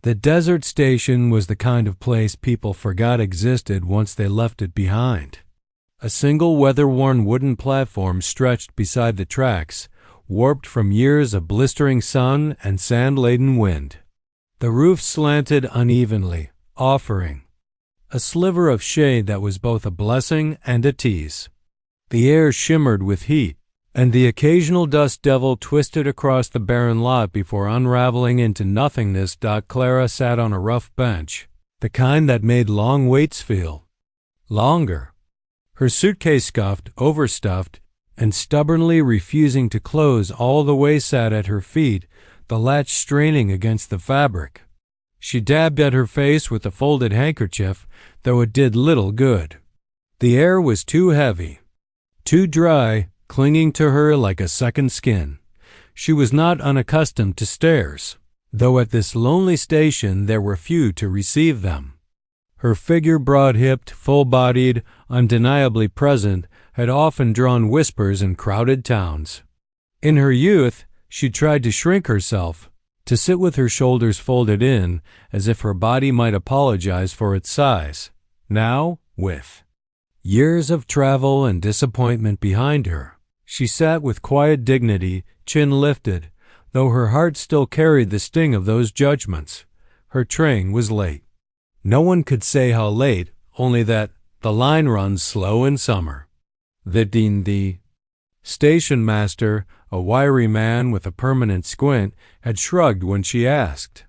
The desert station was the kind of place people forgot existed once they left it behind. A single weather-worn wooden platform stretched beside the tracks, warped from years of blistering sun and sand-laden wind. The roof slanted unevenly, offering a sliver of shade that was both a blessing and a tease. The air shimmered with heat, and the occasional dust devil twisted across the barren lot before unraveling into nothingness. Clara sat on a rough bench, the kind that made long waits feel longer. Her suitcase scuffed, overstuffed, and stubbornly refusing to close all the way sat at her feet, the latch straining against the fabric. She dabbed at her face with a folded handkerchief, though it did little good. The air was too heavy, too dry, clinging to her like a second skin. She was not unaccustomed to stairs, though at this lonely station there were few to receive them. Her figure, broad-hipped, full-bodied, undeniably present, had often drawn whispers in crowded towns. In her youth, she tried to shrink herself, to sit with her shoulders folded in, as if her body might apologize for its size. Now, with years of travel and disappointment behind her, she sat with quiet dignity, chin lifted, though her heart still carried the sting of those judgments. Her train was late. No one could say how late, only that the line runs slow in summer. The station master, a wiry man with a permanent squint, had shrugged when she asked.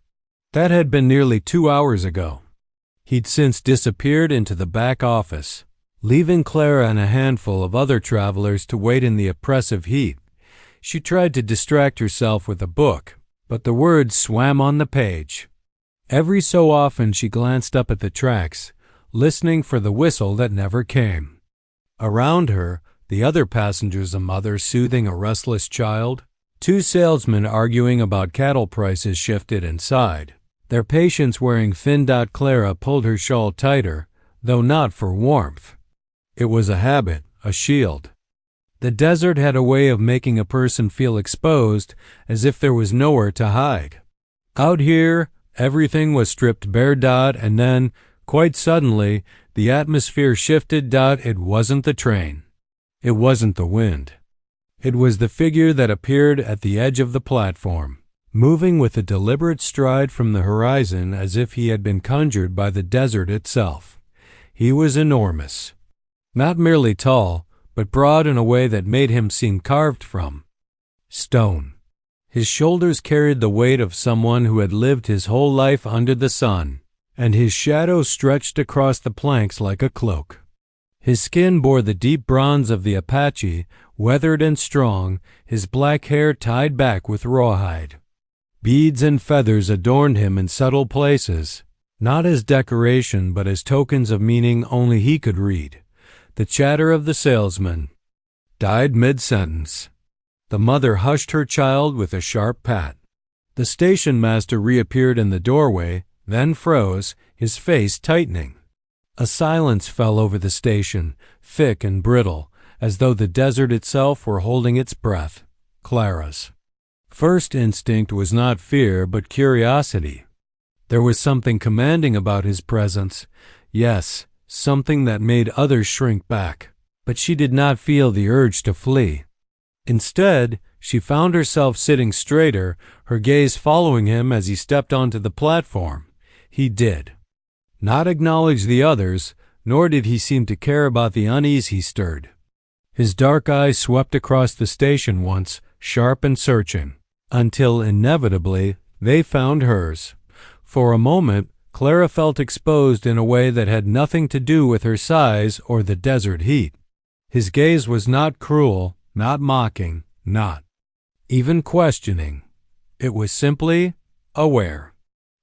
That had been nearly 2 hours ago. He'd since disappeared into the back office, leaving Clara and a handful of other travelers to wait in the oppressive heat. She tried to distract herself with a book, but the words swam on the page. Every so often she glanced up at the tracks, listening for the whistle that never came. Around her, the other passengers, a mother soothing a restless child, 2 salesmen arguing about cattle prices shifted inside, their patients wearing thin. Clara pulled her shawl tighter, though not for warmth. It was a habit, a shield. The desert had a way of making a person feel exposed, as if there was nowhere to hide. Out here, everything was stripped bare. And then, quite suddenly, the atmosphere shifted. It wasn't the train. It wasn't the wind. It was the figure that appeared at the edge of the platform, moving with a deliberate stride from the horizon as if he had been conjured by the desert itself. He was enormous. Not merely tall, but broad in a way that made him seem carved from stone. His shoulders carried the weight of someone who had lived his whole life under the sun, and his shadow stretched across the planks like a cloak. His skin bore the deep bronze of the Apache, weathered and strong, his black hair tied back with rawhide. Beads and feathers adorned him in subtle places, not as decoration but as tokens of meaning only he could read. The chatter of the salesman died mid-sentence. The mother hushed her child with a sharp pat. The station master reappeared in the doorway, then froze, his face tightening. A silence fell over the station, thick and brittle, as though the desert itself were holding its breath. Clara's first instinct was not fear but curiosity. There was something commanding about his presence, yes, something that made others shrink back, but she did not feel the urge to flee. Instead, she found herself sitting straighter, her gaze following him as he stepped onto the platform. He did not acknowledge the others, nor did he seem to care about the unease he stirred. His dark eyes swept across the station once, sharp and searching, until inevitably they found hers. For a moment, Clara felt exposed in a way that had nothing to do with her size or the desert heat. His gaze was not cruel, not mocking, not even questioning. It was simply aware,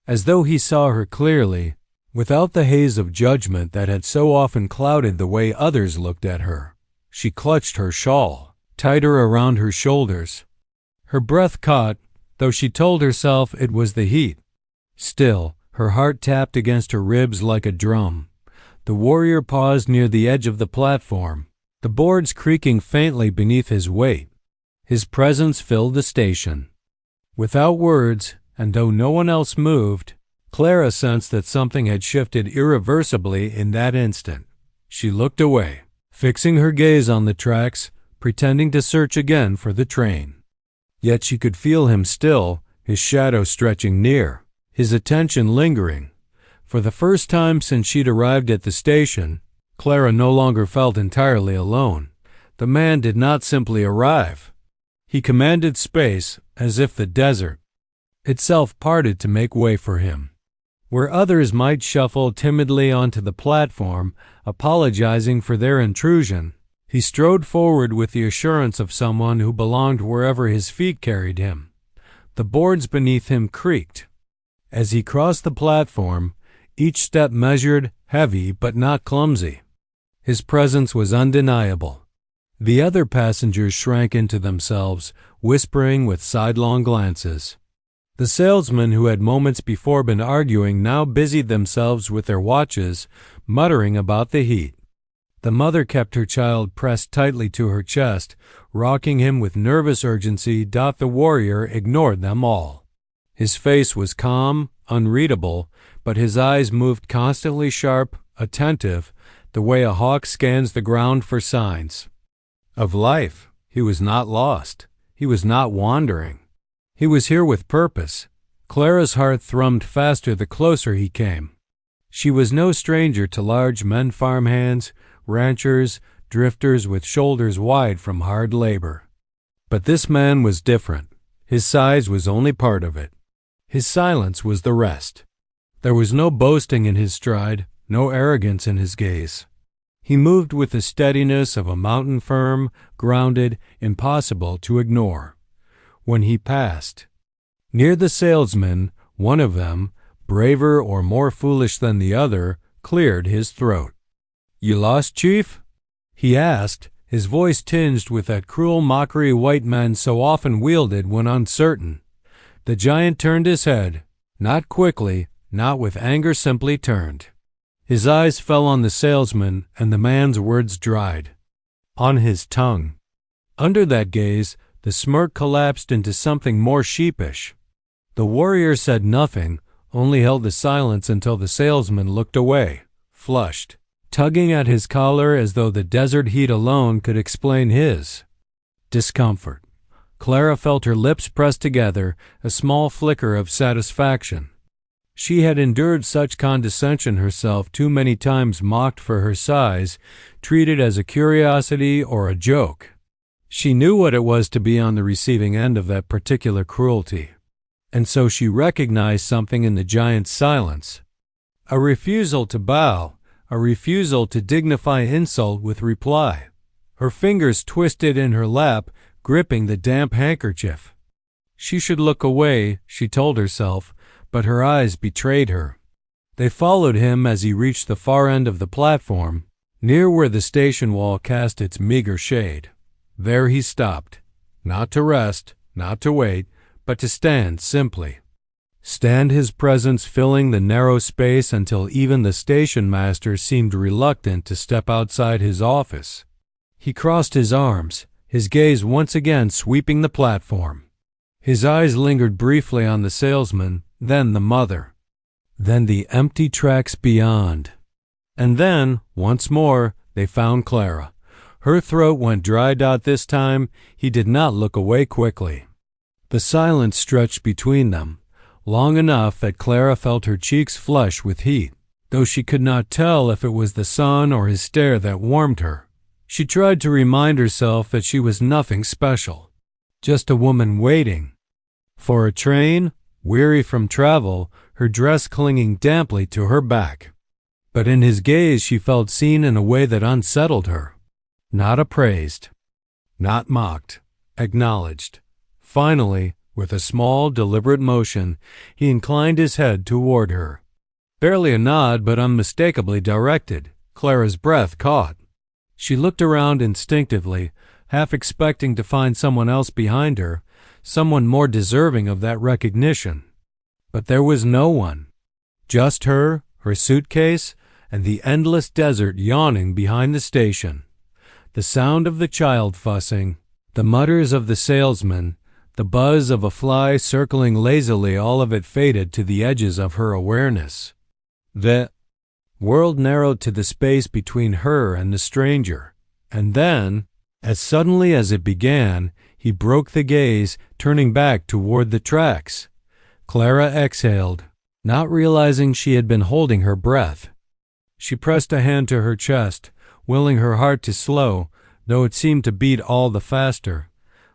as though he saw her clearly, without the haze of judgment that had so often clouded the way others looked at her. She clutched her shawl tighter around her shoulders. Her breath caught, though she told herself it was the heat. Still, her heart tapped against her ribs like a drum. The warrior paused near the edge of the platform, the boards creaking faintly beneath his weight. His presence filled the station. Without words, and though no one else moved, Clara sensed that something had shifted irreversibly in that instant. She looked away, fixing her gaze on the tracks, pretending to search again for the train. Yet she could feel him still, his shadow stretching near, his attention lingering. For the first time since she'd arrived at the station, Clara no longer felt entirely alone. The man did not simply arrive. He commanded space as if the desert itself parted to make way for him. Where others might shuffle timidly onto the platform, apologizing for their intrusion, he strode forward with the assurance of someone who belonged wherever his feet carried him. The boards beneath him creaked. As he crossed the platform, each step measured, heavy but not clumsy. His presence was undeniable. The other passengers shrank into themselves, whispering with sidelong glances. The salesmen who had moments before been arguing now busied themselves with their watches, muttering about the heat. The mother kept her child pressed tightly to her chest, rocking him with nervous urgency. The warrior ignored them all. His face was calm, unreadable, but his eyes moved constantly sharp, attentive, the way a hawk scans the ground for signs of life. He was not lost. He was not wandering. He was here with purpose. Clara's heart thrummed faster the closer he came. She was no stranger to large men farmhands, ranchers, drifters with shoulders wide from hard labor. But this man was different. His size was only part of it. His silence was the rest. There was no boasting in his stride, no arrogance in his gaze. He moved with the steadiness of a mountain, firm, grounded, impossible to ignore. When he passed near the salesman, one of them, braver or more foolish than the other, cleared his throat. "You lost, Chief?" he asked, his voice tinged with that cruel mockery white men so often wielded when uncertain. The giant turned his head, not quickly, not with anger, simply turned. His eyes fell on the salesman, and the man's words dried on his tongue. Under that gaze, the smirk collapsed into something more sheepish. The warrior said nothing, only held the silence until the salesman looked away, flushed, tugging at his collar as though the desert heat alone could explain his discomfort. Clara felt her lips pressed together, a small flicker of satisfaction. She had endured such condescension herself too many times, mocked for her size, treated as a curiosity or a joke. She knew what it was to be on the receiving end of that particular cruelty, and so she recognized something in the giant's silence. A refusal to bow, a refusal to dignify insult with reply. Her fingers twisted in her lap, gripping the damp handkerchief. She should look away, she told herself, but her eyes betrayed her. They followed him as he reached the far end of the platform, near where the station wall cast its meager shade. There he stopped, not to rest, not to wait, but to stand simply. Stand, his presence filling the narrow space until even the station master seemed reluctant to step outside his office. He crossed his arms, his gaze once again sweeping the platform. His eyes lingered briefly on the salesman, then the mother, then the empty tracks beyond. And then, once more, they found Clara. Her throat went dry. This time, he did not look away quickly. The silence stretched between them, long enough that Clara felt her cheeks flush with heat, though she could not tell if it was the sun or his stare that warmed her. She tried to remind herself that she was nothing special, just a woman waiting for a train, weary from travel, her dress clinging damply to her back. But in his gaze she felt seen in a way that unsettled her. Not appraised, not mocked, acknowledged. Finally, with a small, deliberate motion, he inclined his head toward her. Barely a nod, but unmistakably directed. Clara's breath caught. She looked around instinctively, half expecting to find someone else behind her, someone more deserving of that recognition. But there was no one. Just her suitcase, and the endless desert yawning behind the station. The sound of the child fussing, the mutters of the salesman, The buzz of a fly circling lazily, all of it faded to the edges of her awareness. The world narrowed to the space between her and the stranger. And then, as suddenly as it began, he broke the gaze, turning back toward the tracks. Clara exhaled, not realizing she had been holding her breath. She pressed a hand to her chest, willing her heart to slow, though it seemed to beat all the faster.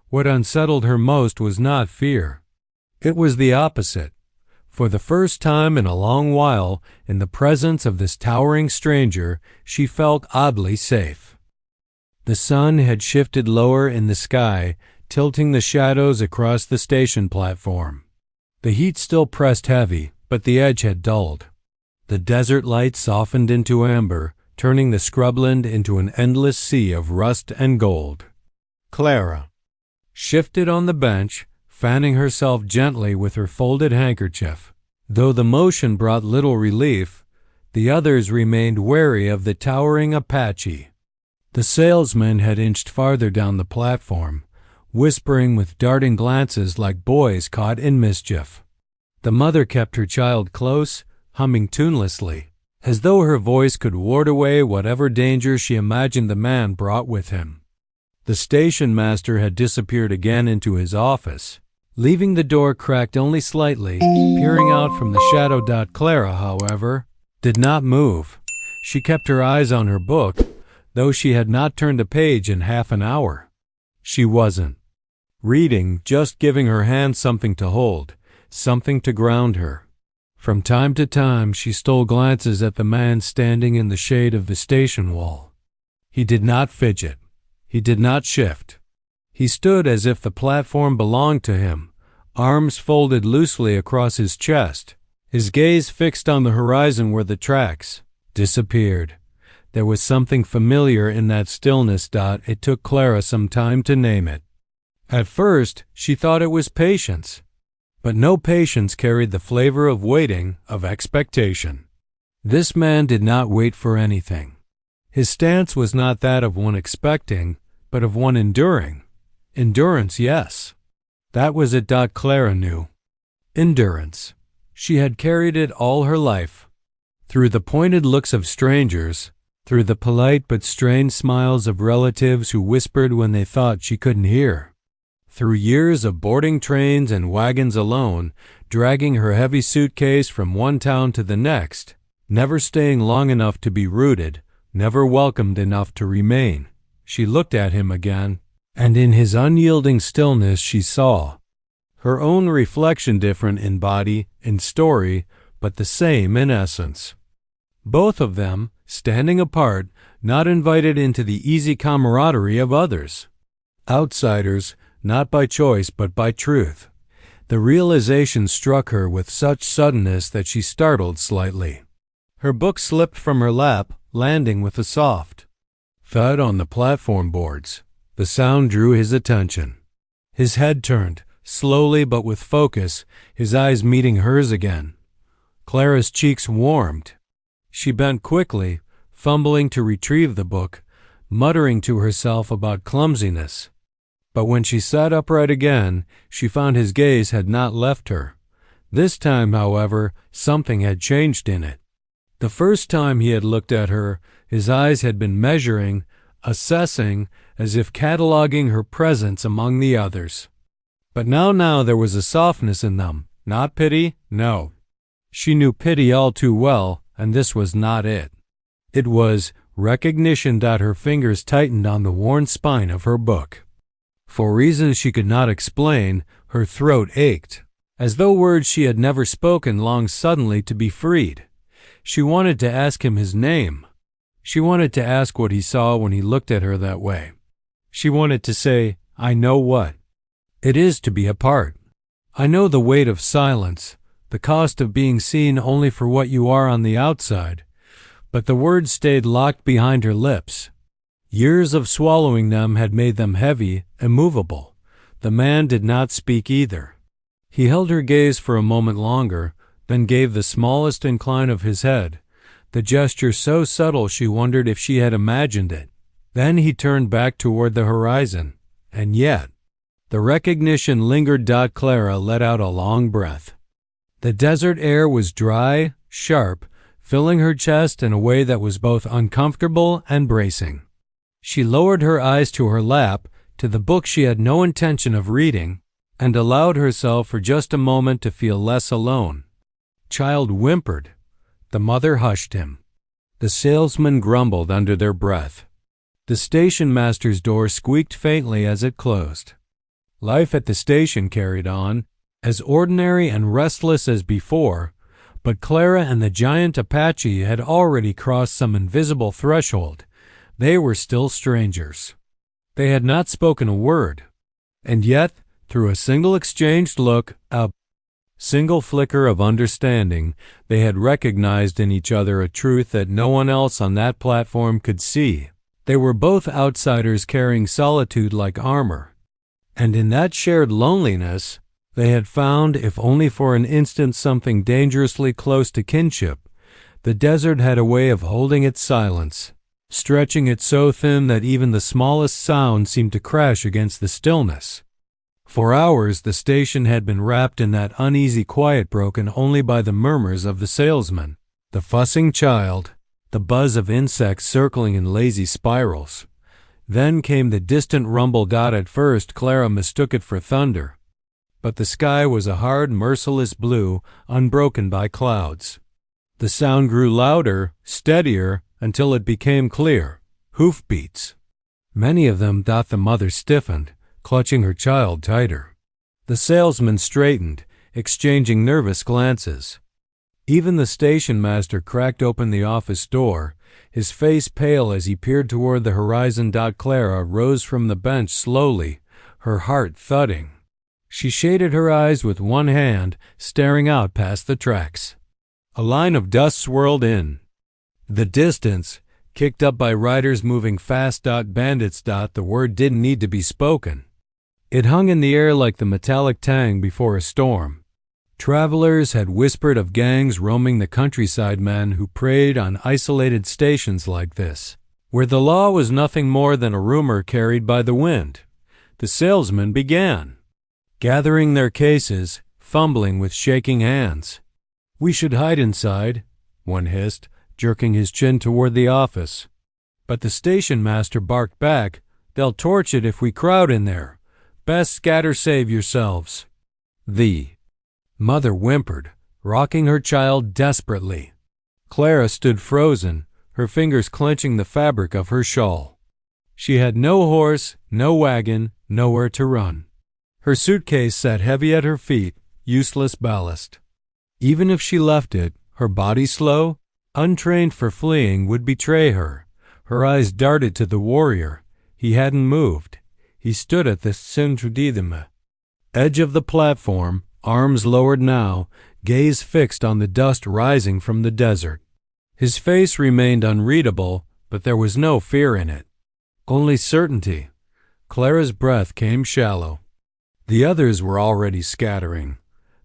What unsettled her most was not fear. It was the opposite. For the first time in a long while, in the presence of this towering stranger, she felt oddly safe. The sun had shifted lower in the sky, tilting the shadows across the station platform. The heat still pressed heavy, but the edge had dulled. The desert light softened into amber, turning the scrubland into an endless sea of rust and gold. Clara shifted on the bench, fanning herself gently with her folded handkerchief. Though the motion brought little relief, the others remained wary of the towering Apache. The salesman had inched farther down the platform, whispering with darting glances like boys caught in mischief. The mother kept her child close, humming tunelessly, as though her voice could ward away whatever danger she imagined the man brought with him. The station master had disappeared again into his office, leaving the door cracked only slightly, peering out from the shadow. Clara, however, did not move. She kept her eyes on her book, though she had not turned a page in half an hour. She wasn't reading, just giving her hand something to hold, something to ground her. From time to time, she stole glances at the man standing in the shade of the station wall. He did not fidget. He did not shift. He stood as if the platform belonged to him, arms folded loosely across his chest, his gaze fixed on the horizon where the tracks disappeared. There was something familiar in that stillness. It took Clara some time to name it. At first, she thought it was patience. But no patience carried the flavor of waiting, of expectation. This man did not wait for anything. His stance was not that of one expecting, but of one enduring. Endurance, yes. That was it. Clara knew. Endurance. She had carried it all her life. Through the pointed looks of strangers, through the polite but strained smiles of relatives who whispered when they thought she couldn't hear. Through years of boarding trains and wagons alone, dragging her heavy suitcase from one town to the next, never staying long enough to be rooted, never welcomed enough to remain. She looked at him again, and in his unyielding stillness she saw her own reflection, different in body, in story, but the same in essence. Both of them, standing apart, not invited into the easy camaraderie of others. Outsiders, not by choice but by truth. The realization struck her with such suddenness that she startled slightly. Her book slipped from her lap, landing with a soft thud on the platform boards. The sound drew his attention. His head turned, slowly but with focus, his eyes meeting hers again. Clara's cheeks warmed. She bent quickly, fumbling to retrieve the book, muttering to herself about clumsiness. But when she sat upright again, she found his gaze had not left her. This time, however, something had changed in it. The first time he had looked at her, his eyes had been measuring, assessing, as if cataloging her presence among the others. But now there was a softness in them, not pity, no. She knew pity all too well, and this was not it. It was recognition. Her fingers tightened on the worn spine of her book. For reasons she could not explain, her throat ached, as though words she had never spoken longed suddenly to be freed. She wanted to ask him his name. She wanted to ask what he saw when he looked at her that way. She wanted to say, I know what it is to be apart. I know the weight of silence, the cost of being seen only for what you are on the outside. But the words stayed locked behind her lips. Years of swallowing them had made them heavy, immovable. The man did not speak either. He held her gaze for a moment longer, then gave the smallest incline of his head, the gesture so subtle she wondered if she had imagined it. Then he turned back toward the horizon. And yet, The recognition lingered. Clara let out a long breath. The desert air was dry, sharp, filling her chest in a way that was both uncomfortable and bracing. She lowered her eyes to her lap, to the book she had no intention of reading, and allowed herself for just a moment to feel less alone. Child whimpered. The mother hushed him. The salesmen grumbled under their breath. The station master's door squeaked faintly as it closed. Life at the station carried on, as ordinary and restless as before, but Clara and the giant Apache had already crossed some invisible threshold. They were still strangers. They had not spoken a word, and yet, through a single exchanged look, a single flicker of understanding, they had recognized in each other a truth that no one else on that platform could see. They were both outsiders carrying solitude like armor, and in that shared loneliness, they had found, if only for an instant, something dangerously close to kinship. The desert had a way of holding its silence, stretching it so thin that even the smallest sound seemed to crash against the stillness. For hours the station had been wrapped in that uneasy quiet broken only by the murmurs of the salesman, the fussing child, the buzz of insects circling in lazy spirals. Then came the distant rumble. At first Clara mistook it for thunder, but the sky was a hard, merciless blue, unbroken by clouds. The sound grew louder, steadier, until it became clear. Hoofbeats. Many of them. The mother stiffened, clutching her child tighter. The salesman straightened, exchanging nervous glances. Even the station master cracked open the office door, his face pale as he peered toward the horizon. Clara rose from the bench slowly, her heart thudding. She shaded her eyes with one hand, staring out past the tracks. A line of dust swirled in. The distance, kicked up by riders moving fast. Bandits. The word didn't need to be spoken. It hung in the air like the metallic tang before a storm. Travelers had whispered of gangs roaming the countryside, men who preyed on isolated stations like this, where the law was nothing more than a rumor carried by the wind. The salesmen began, gathering their cases, fumbling with shaking hands. "We should hide inside," one hissed, jerking his chin toward the office. But the station master barked back, "They'll torch it if we crowd in there. Best scatter, save yourselves." The mother whimpered, rocking her child desperately. Clara stood frozen, her fingers clenching the fabric of her shawl. She had no horse, no wagon, nowhere to run. Her suitcase sat heavy at her feet, useless ballast. Even if she left it, her body slow, untrained for fleeing, would betray her. Her eyes darted to the warrior. He hadn't moved. He stood at the centre edge of the platform, arms lowered now, gaze fixed on the dust rising from the desert. His face remained unreadable, but there was no fear in it, only certainty. Clara's breath came shallow. The others were already scattering,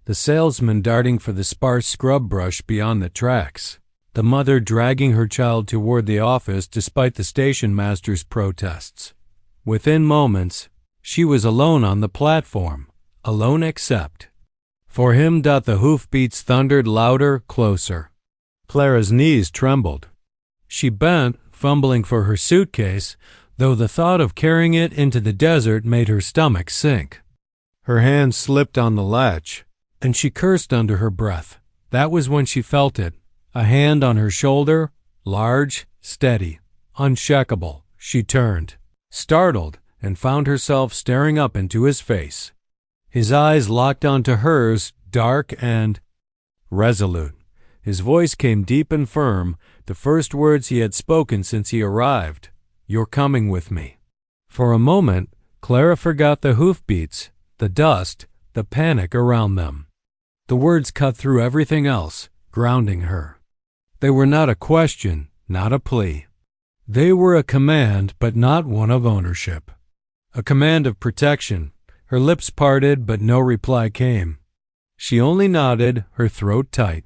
the salesman darting for the sparse scrub brush beyond the tracks, the mother dragging her child toward the office despite the station master's protests. Within moments, she was alone on the platform, alone except for him. The hoofbeats thundered louder, closer. Clara's knees trembled. She bent, fumbling for her suitcase, though the thought of carrying it into the desert made her stomach sink. Her hand slipped on the latch, and she cursed under her breath. That was when she felt it, a hand on her shoulder, large, steady, unshakable. She turned, startled, and found herself staring up into his face. His eyes locked onto hers, dark and resolute. His voice came deep and firm, the first words he had spoken since he arrived. "You're coming with me." For a moment, Clara forgot the hoofbeats, the dust, the panic around them. The words cut through everything else, grounding her. They were not a question, not a plea. They were a command, but not one of ownership. A command of protection. Her lips parted, but no reply came. She only nodded, her throat tight.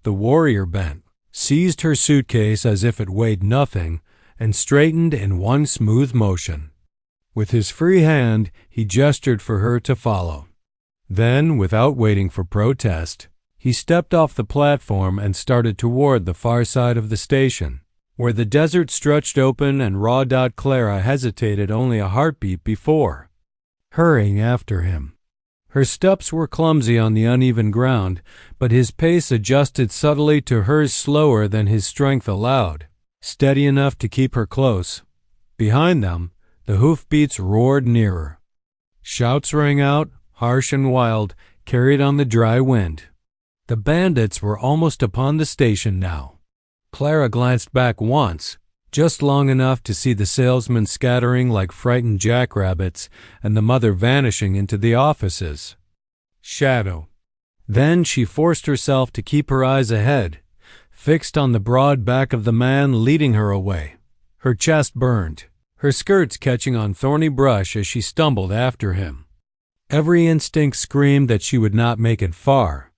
The warrior bent, seized her suitcase as if it weighed nothing, and straightened in one smooth motion. With his free hand, he gestured for her to follow. Then, without waiting for protest, he stepped off the platform and started toward the far side of the station, where the desert stretched open and raw-dot Clara hesitated only a heartbeat before, hurrying after him. Her steps were clumsy on the uneven ground, but his pace adjusted subtly to hers, slower than his strength allowed, steady enough to keep her close. Behind them, the hoofbeats roared nearer. Shouts rang out, harsh and wild, carried on the dry wind. The bandits were almost upon the station now. Clara glanced back once, just long enough to see the salesman scattering like frightened jackrabbits and the mother vanishing into the offices. Shadow. Then she forced herself to keep her eyes ahead, fixed on the broad back of the man leading her away. Her chest burned, her skirts catching on thorny brush as she stumbled after him. Every instinct screamed that she would not make it far,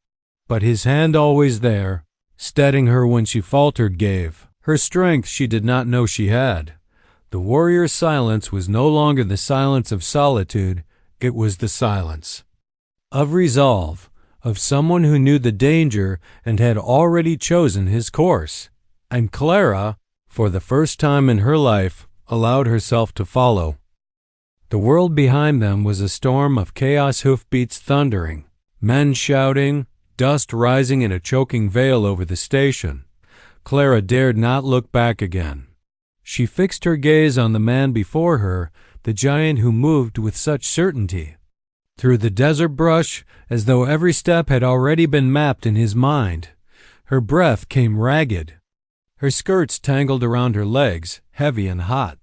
but his hand, always there, steadying her when she faltered, gave her strength she did not know she had. The warrior's silence was no longer the silence of solitude, it was the silence of resolve, of someone who knew the danger and had already chosen his course. And Clara, for the first time in her life, allowed herself to follow. The world behind them was a storm of chaos, hoofbeats thundering, men shouting, dust rising in a choking veil over the station. Clara dared not look back again. She fixed her gaze on the man before her, the giant who moved with such certainty through the desert brush, as though every step had already been mapped in his mind. Her breath came ragged. Her skirts tangled around her legs, heavy and hot.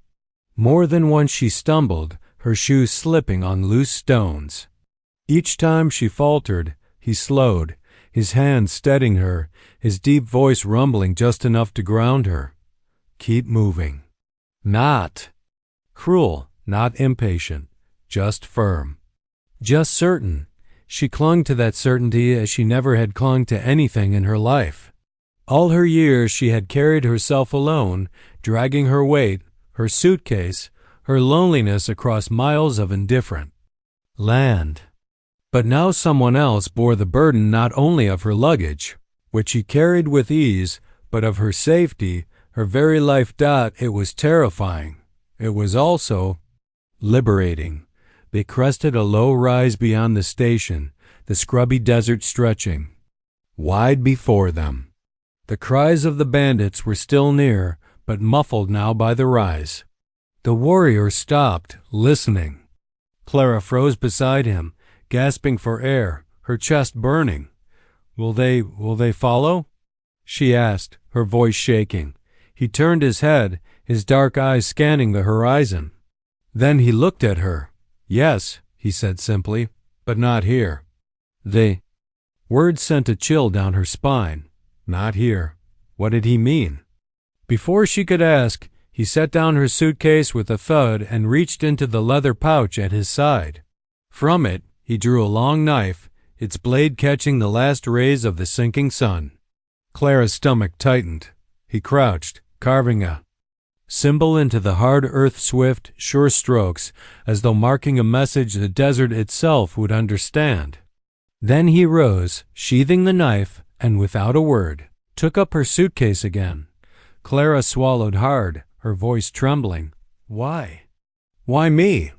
More than once she stumbled, her shoes slipping on loose stones. Each time she faltered, he slowed, his hand steadying her, his deep voice rumbling just enough to ground her. Keep moving. Not cruel, not impatient, just firm, just certain. She clung to that certainty as she never had clung to anything in her life. All her years she had carried herself alone, dragging her weight, her suitcase, her loneliness across miles of indifferent land. But now someone else bore the burden not only of her luggage, which she carried with ease, but of her safety, her very life. It was terrifying. It was also liberating. They crested a low rise beyond the station, the scrubby desert stretching wide before them. The cries of the bandits were still near, but muffled now by the rise. The warrior stopped, listening. Clara froze beside him, gasping for air, her chest burning. Will they follow?" she asked, her voice shaking. He turned his head, his dark eyes scanning the horizon. Then he looked at her. "Yes," he said simply, "but not here." Words sent a chill down her spine. Not here. What did he mean? Before she could ask, he set down her suitcase with a thud and reached into the leather pouch at his side. From it, he drew a long knife, its blade catching the last rays of the sinking sun. Clara's stomach tightened. He crouched, carving a symbol into the hard earth, swift, sure strokes, as though marking a message the desert itself would understand. Then he rose, sheathing the knife, and without a word, took up her suitcase again. Clara swallowed hard, her voice trembling. Why? Why me?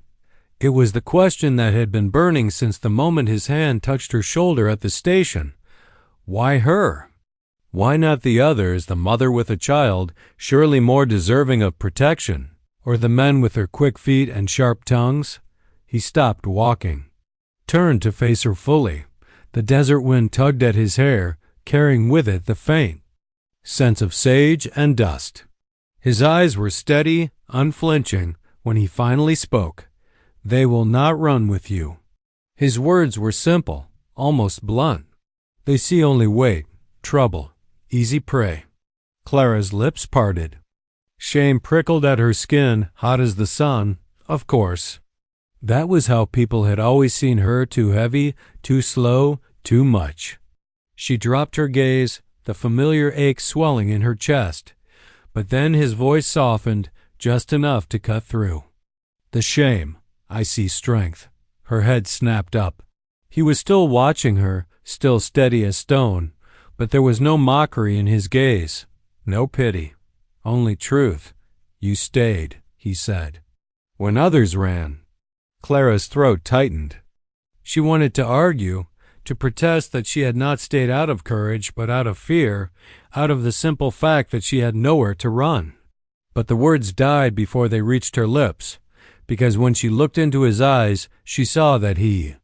It was the question that had been burning since the moment his hand touched her shoulder at the station. Why her? Why not the others, the mother with a child, surely more deserving of protection, or the men with their quick feet and sharp tongues? He stopped walking, turned to face her fully. The desert wind tugged at his hair, carrying with it the faint sense of sage and dust. His eyes were steady, unflinching, when he finally spoke. "They will not run with you." His words were simple, almost blunt. "They see only weight, trouble, easy prey." Clara's lips parted. Shame prickled at her skin, hot as the sun. Of course. That was how people had always seen her, too heavy, too slow, too much. She dropped her gaze, the familiar ache swelling in her chest. But then his voice softened, just enough to cut through. The shame. I see strength. Her head snapped up. He was still watching her, still steady as stone, but there was no mockery in his gaze, no pity, only truth. You stayed, he said. When others ran. Clara's throat tightened. She wanted to argue, to protest that she had not stayed out of courage but out of fear, out of the simple fact that she had nowhere to run. But the words died before they reached her lips, because when she looked into his eyes, she saw that he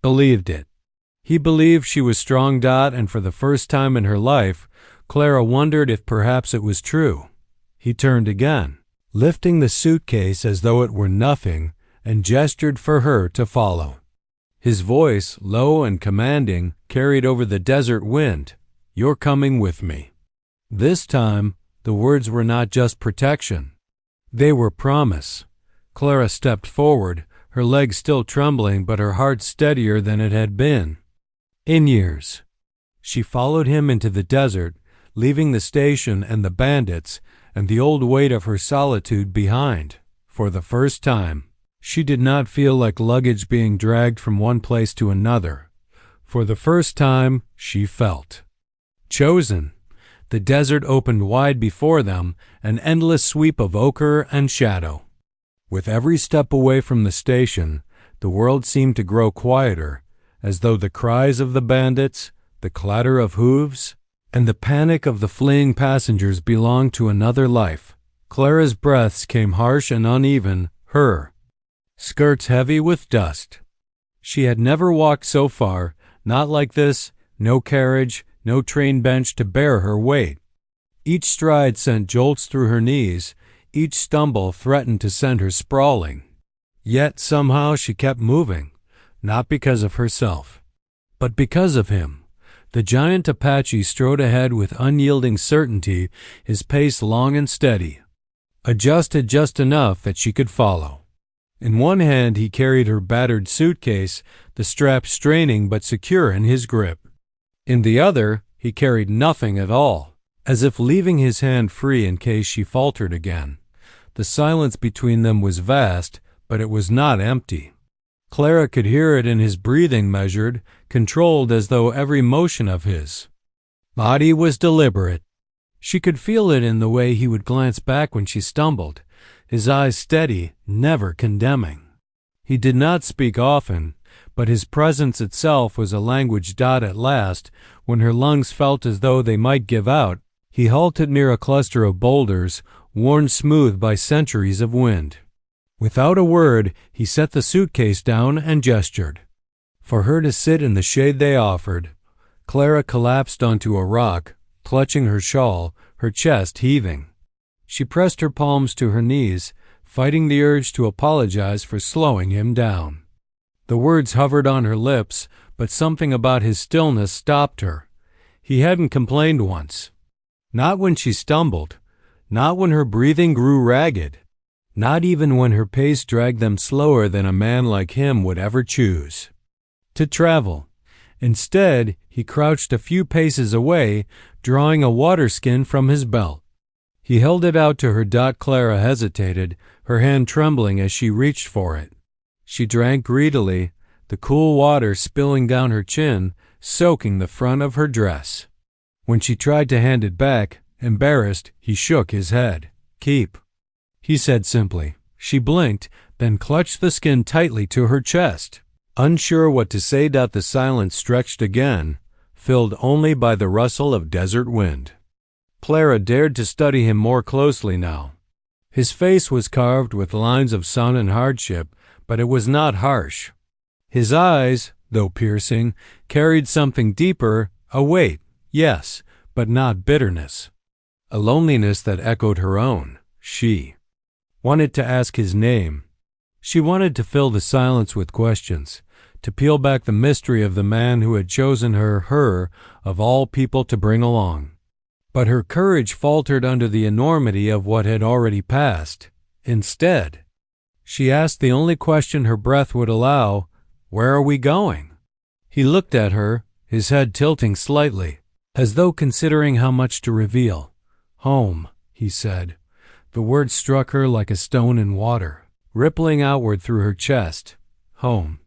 believed it. He believed she was strong. And for the first time in her life, Clara wondered if perhaps it was true. He turned again, lifting the suitcase as though it were nothing, and gestured for her to follow. His voice, low and commanding, carried over the desert wind. You're coming with me. This time, the words were not just protection. They were promise. Clara stepped forward, her legs still trembling but her heart steadier than it had been in years. She followed him into the desert, leaving the station and the bandits and the old weight of her solitude behind. For the first time, she did not feel like luggage being dragged from one place to another. For the first time, she felt chosen. The desert opened wide before them, an endless sweep of ochre and shadow. With every step away from the station, the world seemed to grow quieter, as though the cries of the bandits, the clatter of hooves, and the panic of the fleeing passengers belonged to another life. Clara's breaths came harsh and uneven, her skirts heavy with dust. She had never walked so far, not like this, no carriage, no train bench to bear her weight. Each stride sent jolts through her knees, each stumble threatened to send her sprawling. Yet somehow she kept moving, not because of herself, but because of him. The giant Apache strode ahead with unyielding certainty, his pace long and steady, adjusted just enough that she could follow. In one hand he carried her battered suitcase, the strap straining but secure in his grip. In the other he carried nothing at all, as if leaving his hand free in case she faltered again. The silence between them was vast, but it was not empty. Clara could hear it in his breathing, measured, controlled as though every motion of his body was deliberate. She could feel it in the way he would glance back when she stumbled, his eyes steady, never condemning. He did not speak often, but his presence itself was a language. At last, when her lungs felt as though they might give out, he halted near a cluster of boulders, worn smooth by centuries of wind. Without a word, he set the suitcase down and gestured for her to sit in the shade they offered. Clara collapsed onto a rock, clutching her shawl, her chest heaving. She pressed her palms to her knees, fighting the urge to apologize for slowing him down. The words hovered on her lips, but something about his stillness stopped her. He hadn't complained once. Not when she stumbled, not when her breathing grew ragged, not even when her pace dragged them slower than a man like him would ever choose to travel. Instead, he crouched a few paces away, drawing a water skin from his belt. He held it out to her. Clara hesitated, her hand trembling as she reached for it. She drank greedily, the cool water spilling down her chin, soaking the front of her dress. When she tried to hand it back, embarrassed, he shook his head. Keep, he said simply. She blinked, then clutched the skin tightly to her chest. Unsure what to say. The silence stretched again, filled only by the rustle of desert wind. Clara dared to study him more closely now. His face was carved with lines of sun and hardship, but it was not harsh. His eyes, though piercing, carried something deeper, a weight, yes, but not bitterness. A loneliness that echoed her own. She wanted to ask his name. She wanted to fill the silence with questions, to peel back the mystery of the man who had chosen her of all people to bring along. But her courage faltered under the enormity of what had already passed. Instead, she asked the only question her breath would allow, "Where are we going?" He looked at her, his head tilting slightly, as though considering how much to reveal. "Home," he said. The word struck her like a stone in water. rippling outward through her chest. Home.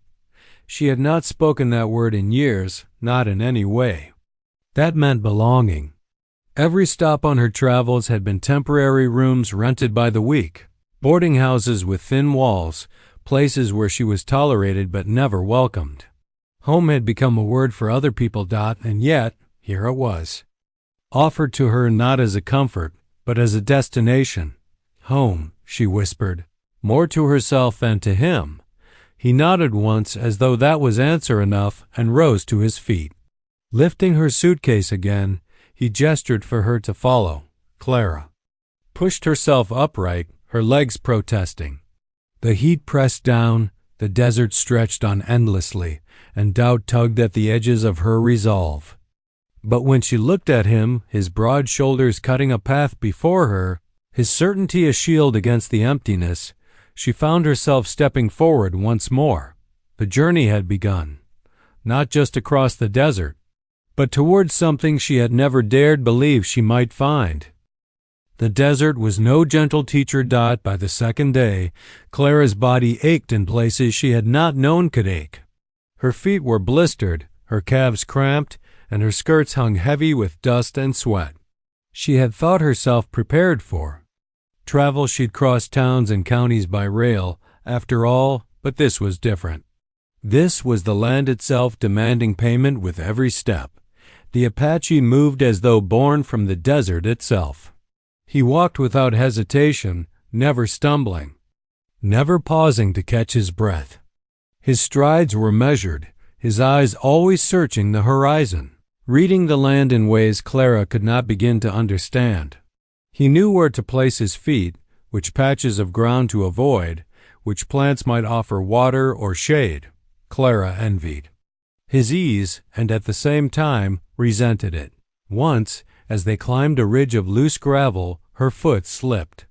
She had not spoken that word in years, not in any way. That meant belonging. Every stop on her travels had been temporary rooms rented by the week, boarding houses with thin walls, places where she was tolerated but never welcomed. Home had become a word for other people, and yet, here it was. Offered to her not as a comfort, but as a destination. Home, she whispered, more to herself than to him. He nodded once as though that was answer enough and rose to his feet. Lifting her suitcase again, he gestured for her to follow. Clara pushed herself upright, her legs protesting. The heat pressed down, the desert stretched on endlessly, and doubt tugged at the edges of her resolve. But when she looked at him, his broad shoulders cutting a path before her, his certainty a shield against the emptiness, she found herself stepping forward once more. The journey had begun, not just across the desert, but towards something she had never dared believe she might find. The desert was no gentle teacher. By the second day, Clara's body ached in places she had not known could ache. Her feet were blistered, her calves cramped, and her skirts hung heavy with dust and sweat. She had thought herself prepared for travel. She'd crossed towns and counties by rail, after all, but this was different. This was the land itself demanding payment with every step. The Apache moved as though born from the desert itself. He walked without hesitation, never stumbling, never pausing to catch his breath. His strides were measured, his eyes always searching the horizon, reading the land in ways Clara could not begin to understand. He knew where to place his feet, which patches of ground to avoid, which plants might offer water or shade. Clara envied his ease and at the same time resented it. Once, as they climbed a ridge of loose gravel, her foot slipped.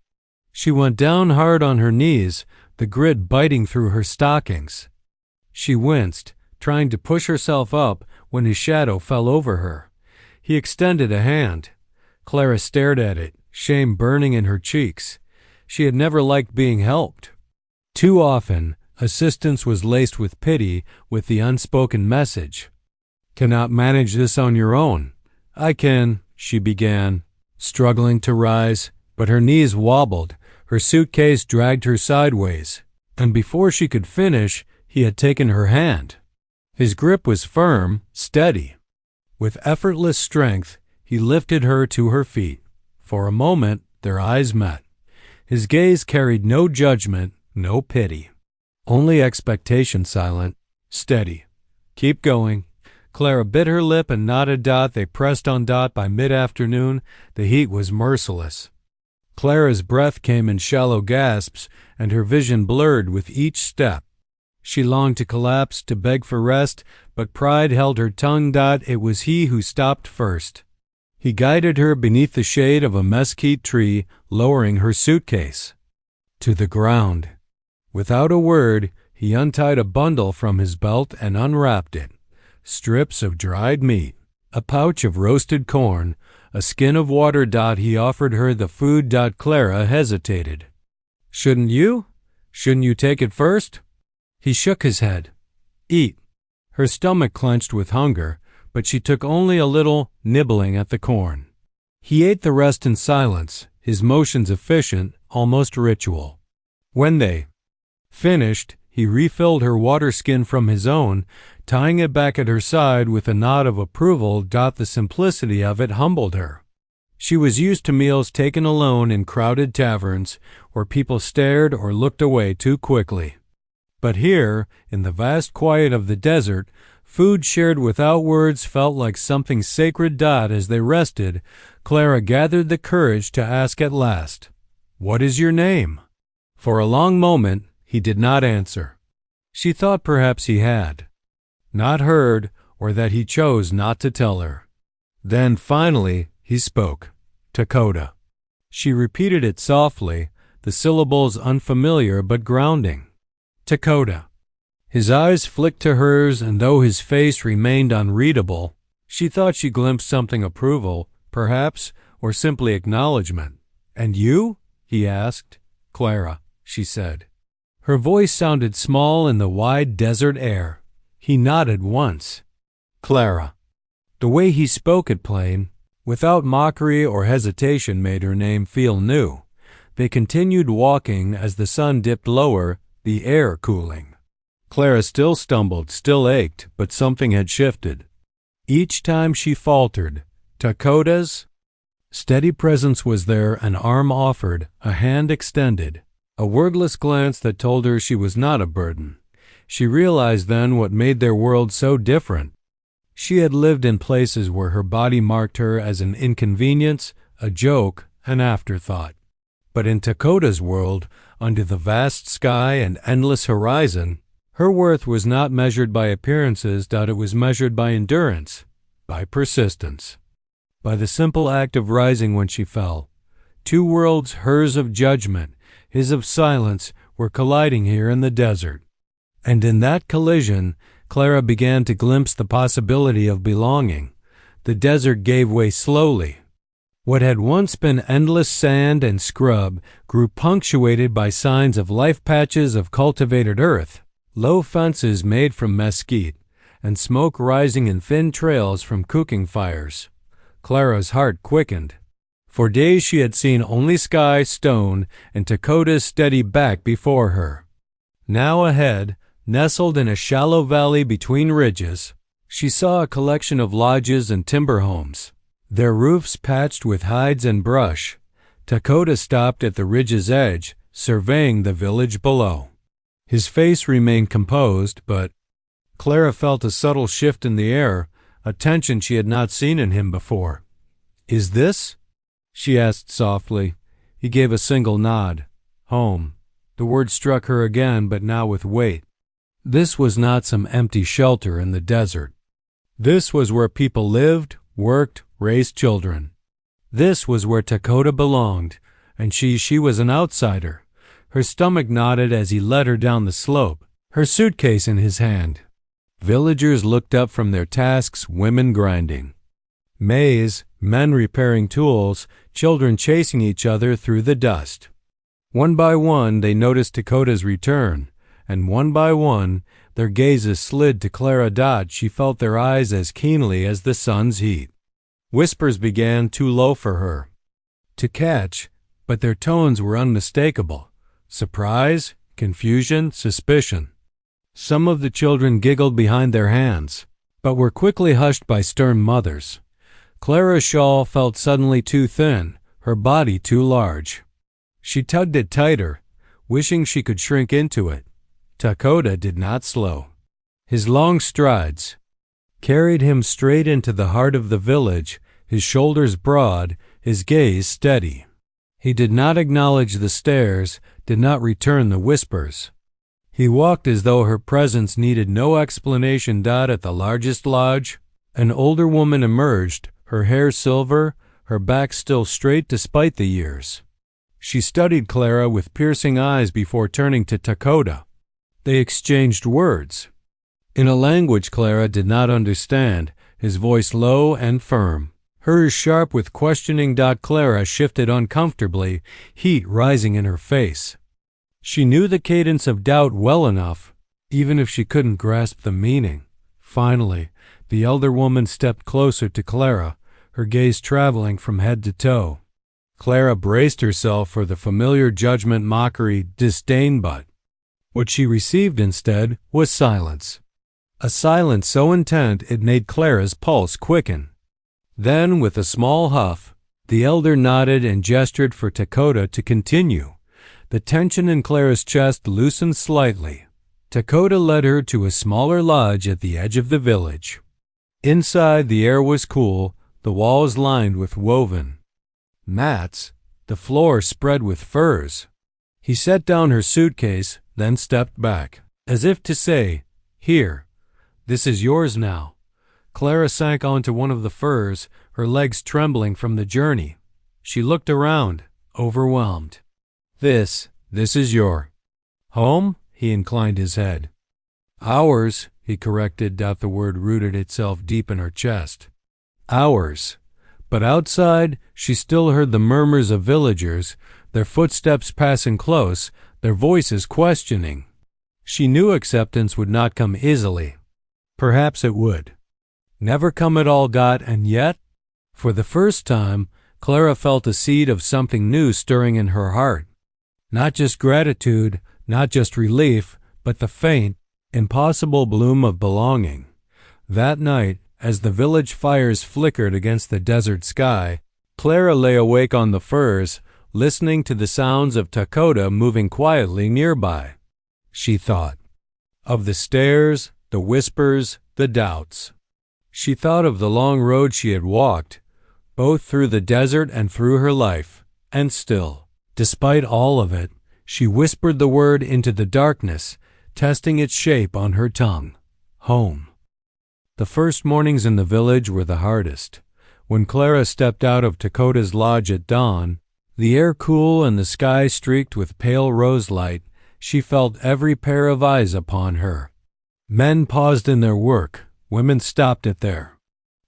She went down hard on her knees, the grit biting through her stockings. She winced, trying to push herself up when his shadow fell over her. He extended a hand. Clara stared at it, shame burning in her cheeks. She had never liked being helped. Too often, assistance was laced with pity, with the unspoken message, "Cannot manage this on your own." "I can," she began, struggling to rise, but her knees wobbled, her suitcase dragged her sideways, and before she could finish, he had taken her hand. His grip was firm, steady. With effortless strength, he lifted her to her feet. For a moment, their eyes met. His gaze carried no judgment, no pity. Only expectation, silent, steady. "Keep going." Clara bit her lip and nodded. They pressed on. By mid-afternoon, the heat was merciless. Clara's breath came in shallow gasps, and her vision blurred with each step. She longed to collapse, to beg for rest, but pride held her tongue. It was he who stopped first. He guided her beneath the shade of a mesquite tree, lowering her suitcase to the ground. Without a word, he untied a bundle from his belt and unwrapped it. Strips of dried meat, a pouch of roasted corn, a skin of water. He offered her the food. Clara hesitated. Shouldn't you take it first?" He shook his head. "Eat." Her stomach clenched with hunger, but she took only a little, nibbling at the corn. He ate the rest in silence, his motions efficient, almost ritual. When they finished, he refilled her water skin from his own, tying it back at her side with a nod of approval. The simplicity of it humbled her. She was used to meals taken alone in crowded taverns, where people stared or looked away too quickly. But here, in the vast quiet of the desert, food shared without words felt like something sacred. As they rested, Clara gathered the courage to ask at last, "What is your name?" For a long moment, he did not answer. She thought perhaps he had not heard, or that he chose not to tell her. Then, finally, he spoke. "Dakota." She repeated it softly, the syllables unfamiliar but grounding. "Dakota." His eyes flicked to hers, and though his face remained unreadable, she thought she glimpsed something approval, perhaps, or simply acknowledgement. "And you?" he asked. "Clara," she said. Her voice sounded small in the wide desert air. He nodded once. Clara. The way he spoke it plain, without mockery or hesitation, made her name feel new. They continued walking as the sun dipped lower, the air cooling. Clara still stumbled, still ached, but something had shifted. Each time she faltered, Dakota's steady presence was there, an arm offered, a hand extended, a wordless glance that told her she was not a burden. She realized then what made their world so different. She had lived in places where her body marked her as an inconvenience, a joke, an afterthought. But in Dakota's world, under the vast sky and endless horizon, her worth was not measured by appearances, it was measured by endurance, by persistence, by the simple act of rising when she fell. Two worlds, hers of judgment, his of silence, were colliding here in the desert. And in that collision, Clara began to glimpse the possibility of belonging. The desert gave way slowly. What had once been endless sand and scrub grew punctuated by signs of life, patches of cultivated earth, low fences made from mesquite, and smoke rising in thin trails from cooking fires. Clara's heart quickened. For days she had seen only sky, stone, and Dakota's steady back before her. Now ahead, nestled in a shallow valley between ridges, she saw a collection of lodges and timber homes, their roofs patched with hides and brush. Dakota stopped at the ridge's edge, surveying the village below. His face remained composed, but Clara felt a subtle shift in the air, a tension she had not seen in him before. "Is this?" she asked softly. He gave a single nod. "Home." The word struck her again, but now with weight. This was not some empty shelter in the desert. This was where people lived, worked, raised children. This was where Dakota belonged, and she was an outsider. Her stomach knotted as he led her down the slope, her suitcase in his hand. Villagers looked up from their tasks, women grinding. Maize, men repairing tools, children chasing each other through the dust. One by one they noticed Dakota's return, and one by one their gazes slid to Clara. She felt their eyes as keenly as the sun's heat. Whispers began, too low for her to catch, but their tones were unmistakable. Surprise, confusion, suspicion. Some of the children giggled behind their hands, but were quickly hushed by stern mothers. Clara's shawl felt suddenly too thin, her body too large. She tugged it tighter, wishing she could shrink into it. Dakota did not slow. His long strides carried him straight into the heart of the village, his shoulders broad, his gaze steady. He did not acknowledge the stares, did not return the whispers. He walked as though her presence needed no explanation. At the largest lodge, an older woman emerged, her hair silver, her back still straight despite the years. She studied Clara with piercing eyes before turning to Dakota. They exchanged words, in a language Clara did not understand, his voice low and firm, hers sharp with questioning. Clara shifted uncomfortably, heat rising in her face. She knew the cadence of doubt well enough, even if she couldn't grasp the meaning. Finally, the elder woman stepped closer to Clara, her gaze traveling from head to toe. Clara braced herself for the familiar judgment, mockery, disdain, but what she received instead was silence. A silence so intent it made Clara's pulse quicken. Then, with a small huff, the elder nodded and gestured for Dakota to continue. The tension in Clara's chest loosened slightly. Dakota led her to a smaller lodge at the edge of the village. Inside, the air was cool, the walls lined with woven mats, the floor spread with furs. He set down her suitcase, then stepped back, as if to say, "Here, this is yours now." Clara sank onto one of the furs, her legs trembling from the journey. She looked around, overwhelmed. This is your home?" He inclined his head. "Ours," he corrected. The word rooted itself deep in her chest. "Ours." But outside, she still heard the murmurs of villagers, their footsteps passing close, their voices questioning. She knew acceptance would not come easily. Perhaps it would never come at all, and yet, for the first time, Clara felt a seed of something new stirring in her heart. Not just gratitude, not just relief, but the faint, impossible bloom of belonging. That night, as the village fires flickered against the desert sky, Clara lay awake on the furs, listening to the sounds of Dakota moving quietly nearby. She thought of the stares, the whispers, the doubts. She thought of the long road she had walked, both through the desert and through her life, and still, despite all of it, she whispered the word into the darkness, testing its shape on her tongue. Home. The first mornings in the village were the hardest. When Clara stepped out of Dakota's lodge at dawn, the air cool and the sky streaked with pale rose light, she felt every pair of eyes upon her. Men paused in their work, women stopped at their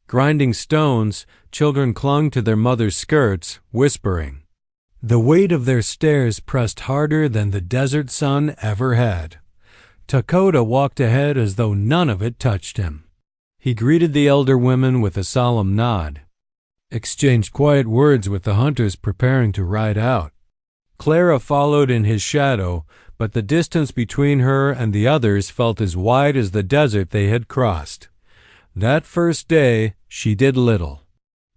grinding stones, children clung to their mothers' skirts, whispering. The weight of their stares pressed harder than the desert sun ever had. Dakota walked ahead as though none of it touched him. He greeted the elder women with a solemn nod, exchanged quiet words with the hunters preparing to ride out. Clara followed in his shadow, but the distance between her and the others felt as wide as the desert they had crossed. That first day, she did little.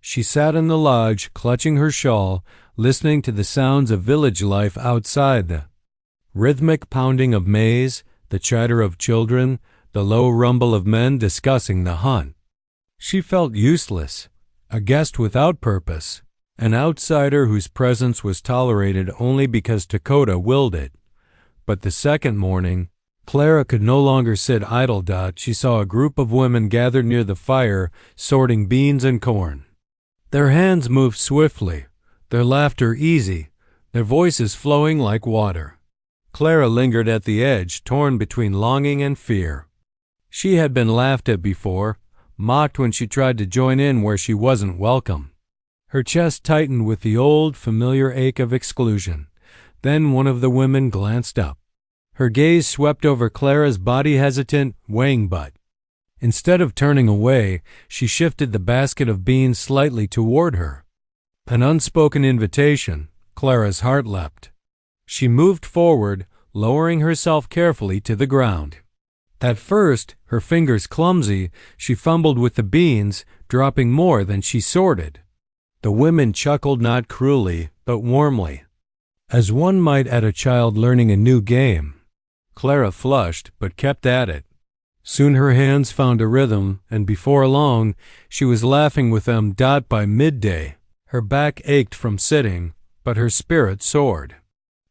She sat in the lodge, clutching her shawl, listening to the sounds of village life outside, the rhythmic pounding of maize, the chatter of children, the low rumble of men discussing the hunt. She felt useless, a guest without purpose, an outsider whose presence was tolerated only because Dakota willed it. But the second morning, Clara could no longer sit idle. She saw a group of women gathered near the fire, sorting beans and corn. Their hands moved swiftly, their laughter easy, their voices flowing like water. Clara lingered at the edge, torn between longing and fear. She had been laughed at before, mocked when she tried to join in where she wasn't welcome. Her chest tightened with the old, familiar ache of exclusion. Then one of the women glanced up. Her gaze swept over Clara's body hesitant, weighing butt. Instead of turning away, she shifted the basket of beans slightly toward her. An unspoken invitation. Clara's heart leapt. She moved forward, lowering herself carefully to the ground. At first, her fingers clumsy, she fumbled with the beans, dropping more than she sorted. The women chuckled not cruelly, but warmly, as one might at a child learning a new game. Clara flushed, but kept at it. Soon her hands found a rhythm, and before long, she was laughing with them. By midday, her back ached from sitting, but her spirit soared.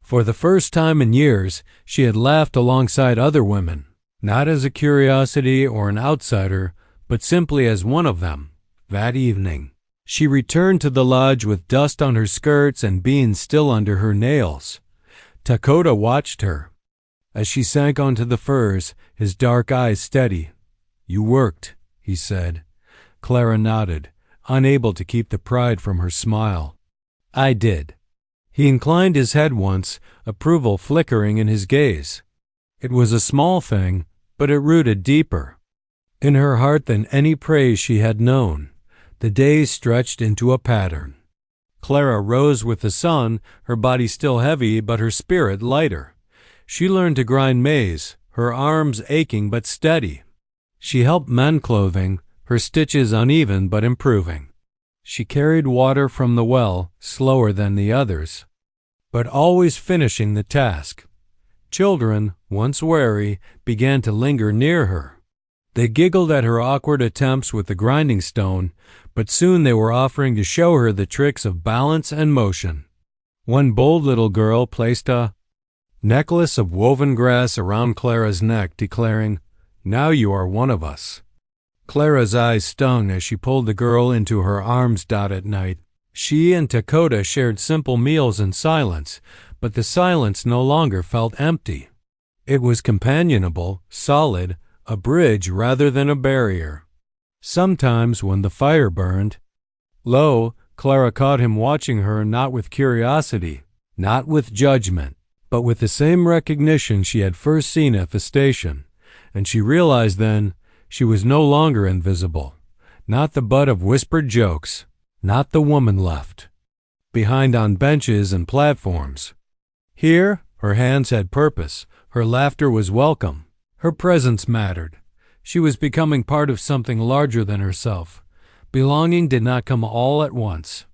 For the first time in years, she had laughed alongside other women, not as a curiosity or an outsider, but simply as one of them. That evening, she returned to the lodge with dust on her skirts and beans still under her nails. Dakota watched her. As she sank onto the furs, his dark eyes steady. "You worked," he said. Clara nodded, unable to keep the pride from her smile. "I did." He inclined his head once, approval flickering in his gaze. It was a small thing, but it rooted deeper in her heart than any praise she had known. The days stretched into a pattern. Clara rose with the sun, her body still heavy but her spirit lighter. She learned to grind maize, her arms aching but steady. She helped mend clothing, her stitches uneven but improving. She carried water from the well, slower than the others, but always finishing the task. Children, once wary, began to linger near her. They giggled at her awkward attempts with the grinding stone, but soon they were offering to show her the tricks of balance and motion. One bold little girl placed a necklace of woven grass around Clara's neck, declaring, "Now you are one of us." Clara's eyes stung as she pulled the girl into her arms. At night, she and Dakota shared simple meals in silence, but the silence no longer felt empty. It was companionable, solid, a bridge rather than a barrier. Sometimes when the fire burned low, Clara caught him watching her, not with curiosity, not with judgment, but with the same recognition she had first seen at the station, and she realized then she was no longer invisible, not the butt of whispered jokes, not the woman left behind on benches and platforms. Here, her hands had purpose, her laughter was welcome, her presence mattered. She was becoming part of something larger than herself. Belonging did not come all at once.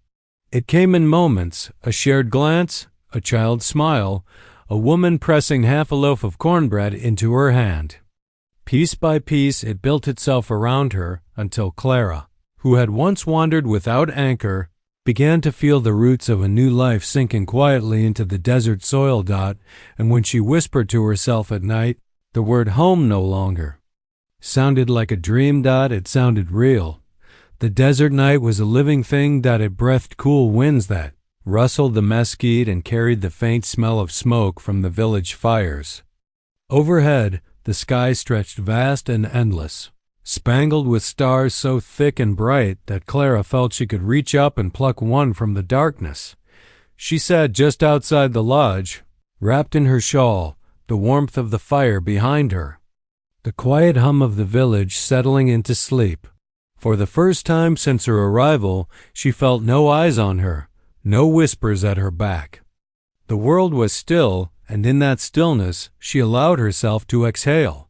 It came in moments, a shared glance, a child's smile, a woman pressing half a loaf of cornbread into her hand. Piece by piece it built itself around her until Clara, who had once wandered without anchor, began to feel the roots of a new life sinking quietly into the desert soil. And when she whispered to herself at night, the word home no longer sounded like a dream. It sounded real. The desert night was a living thing. It breathed cool winds that rustled the mesquite and carried the faint smell of smoke from the village fires. Overhead, the sky stretched vast and endless, spangled with stars so thick and bright that Clara felt she could reach up and pluck one from the darkness. She sat just outside the lodge, wrapped in her shawl, the warmth of the fire behind her, the quiet hum of the village settling into sleep. For the first time since her arrival, she felt no eyes on her, no whispers at her back. The world was still, and in that stillness she allowed herself to exhale.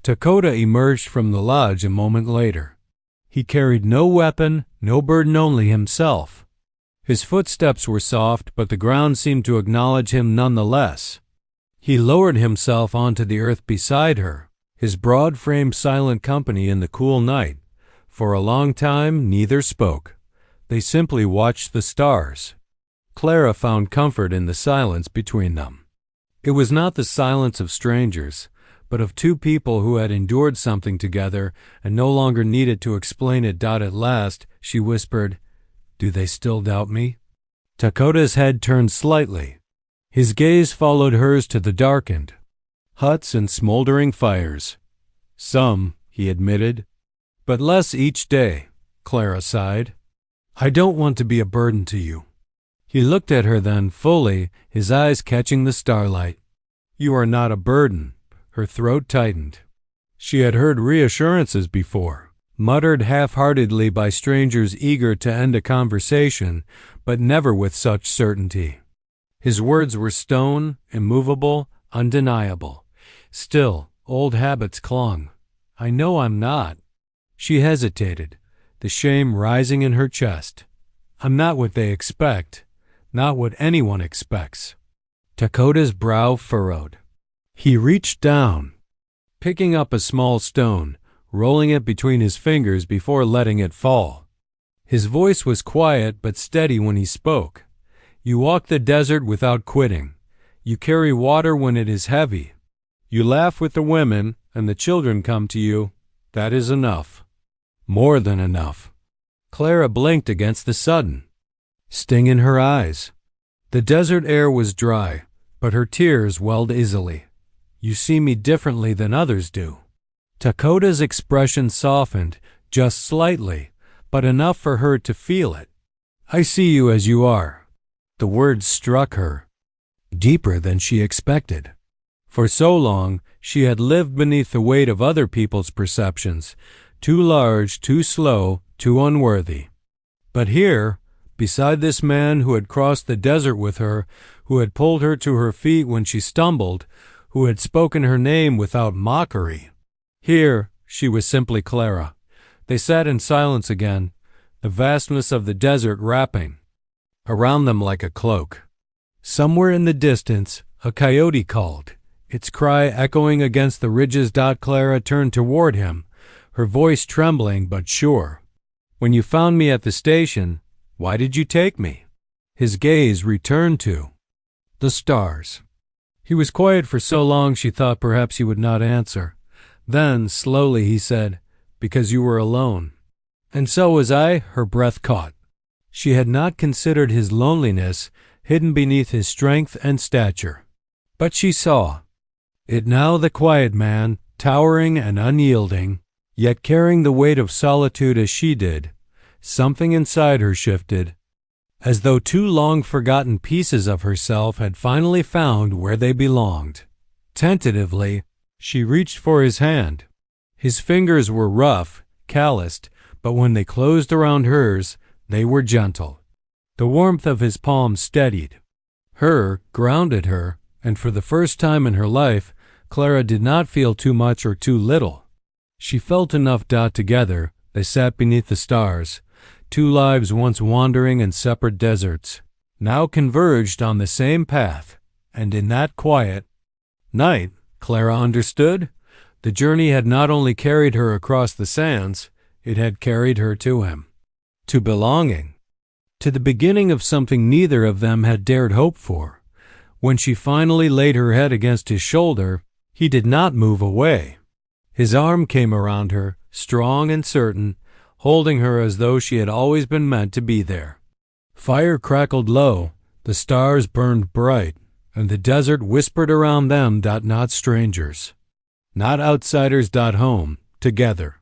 Dakota emerged from the lodge a moment later. He carried no weapon, no burden, only himself. His footsteps were soft, but the ground seemed to acknowledge him nonetheless. He lowered himself onto the earth beside her, his broad frame silent company in the cool night. For a long time neither spoke. They simply watched the stars. Clara found comfort in the silence between them. It was not the silence of strangers, but of two people who had endured something together and no longer needed to explain it. At last, she whispered, "Do they still doubt me?" Dakota's head turned slightly. His gaze followed hers to the darkened huts and smoldering fires. "Some," he admitted, "but less each day." Clara sighed. "I don't want to be a burden to you." He looked at her then fully, his eyes catching the starlight. "You are not a burden." Her throat tightened. She had heard reassurances before, muttered half-heartedly by strangers eager to end a conversation, but never with such certainty. His words were stone, immovable, undeniable. Still, old habits clung. "I know I'm not." She hesitated, the shame rising in her chest. "I'm not what they expect, not what anyone expects." Dakota's brow furrowed. He reached down, picking up a small stone, rolling it between his fingers before letting it fall. His voice was quiet but steady when he spoke. "You walk the desert without quitting. You carry water when it is heavy. You laugh with the women, and the children come to you. That is enough. More than enough." Clara blinked against the sudden sting in her eyes. The desert air was dry, but her tears welled easily. "You see me differently than others do." Dakota's expression softened, just slightly, but enough for her to feel it. "I see you as you are." The words struck her, deeper than she expected. For so long, she had lived beneath the weight of other people's perceptions, too large, too slow, too unworthy. But here, beside this man who had crossed the desert with her, who had pulled her to her feet when she stumbled, who had spoken her name without mockery, here she was simply Clara. They sat in silence again, the vastness of the desert wrapping around them like a cloak. Somewhere in the distance, a coyote called, its cry echoing against the ridges. Clara turned toward him, her voice trembling but sure. "When you found me at the station, why did you take me?" His gaze returned to the stars. He was quiet for so long she thought perhaps he would not answer. Then, slowly, he said, "Because you were alone." "And so was I," her breath caught. She had not considered his loneliness, hidden beneath his strength and stature. But she saw it now, the quiet man, towering and unyielding, yet carrying the weight of solitude as she did. Something inside her shifted. as though two long-forgotten pieces of herself had finally found where they belonged. Tentatively, she reached for his hand. His fingers were rough, calloused, but when they closed around hers, they were gentle. The warmth of his palm steadied her, grounded her, and for the first time in her life, Clara did not feel too much or too little. She felt enough. Together, they sat beneath the stars, two lives once wandering in separate deserts, now converged on the same path, and in that quiet night, Clara understood, the journey had not only carried her across the sands, it had carried her to him, to belonging, to the beginning of something neither of them had dared hope for. When she finally laid her head against his shoulder, he did not move away. His arm came around her, strong and certain, holding her as though she had always been meant to be there. Fire crackled low, the stars burned bright, and the desert whispered around them. Not strangers, not outsiders. Home, together.